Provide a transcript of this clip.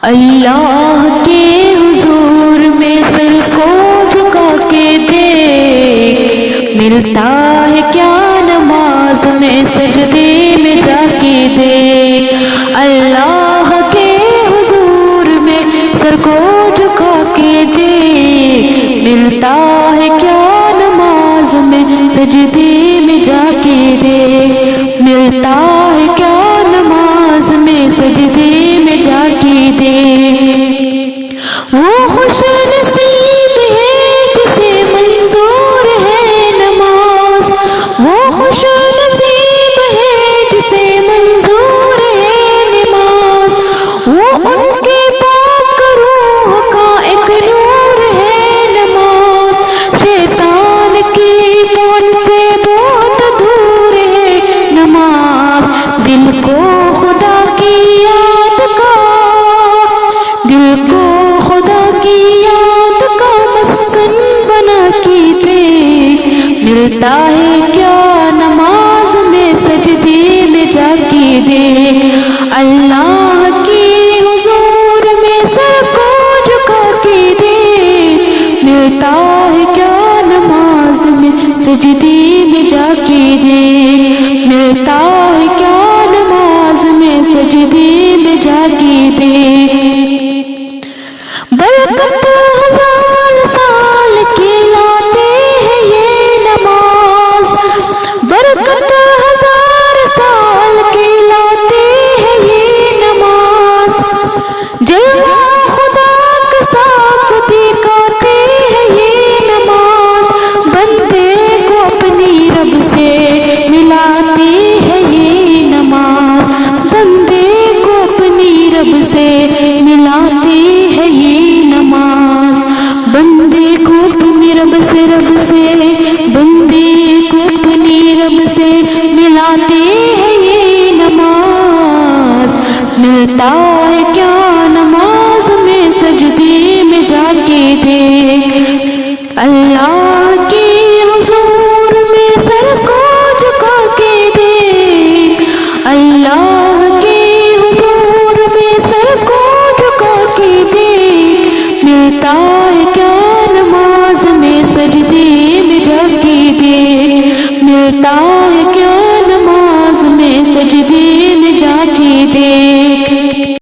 اللہ کے حضور میں سر کو جھکا کے دیکھ، ملتا ہے کیا نماز میں سجدے میں جا کے دیکھ۔ اللہ کے حضور میں سر کو جھکا کے دیکھ، ملتا ہے کیا نماز میں سجدے میں جا کے دیکھ، ملتا ہے کیا نماز میں سجدے میں جا کے دیکھ۔ وہ خوش نصیب ہے جسے منظور ہے نماز، وہ خوش نصیب ہے جسے منظور ہے نماز، وہ ان کے پاک روح کا ایک نور ہے نماز، شیطان کی پون سے بہت دور ہے نماز، دل کو خدا کی یاد کا، دل کو خدا کی یاد کا مسکن بنا کے دیکھ، ملتا ہے کیا نماز میں سجدے میں جا کے دیکھ۔ اللہ کی حضور میں سر کو جھکا کے دیکھ، ملتا ہے کیا نماز میں سجدے میں جا کے دیکھ، ملتا ہے کیا نماز میں سجدے میں جا کے دیکھ۔ برکت ہزار سال کی لاتے ہیں یہ نماز، برکت ہزار سال کی لاتے ہیں یہ نماز، جلوہ خدا کا صاف دکھاتے ہیں یہ نماز، بندے کو اپنی رب سے ملاتی ہے یہ نماز، بندے کو اپنی رب سے ملاتی ہے یہ نماز، بندے کو اپنی رب سے بندے کو اپنی رب سے ملاتی ہے یہ نماز، ملتا ہے کیا نماز میں سجدے میں جا کے دیکھ۔ اللہ کی حضور میں سر کو جھکا کے دیکھ، اللہ کے حضور میں سر کو جھکا کے دیکھ، ملتا ہے کیا نماز میں سجدے میں جا کے دیکھ، ملتا ہے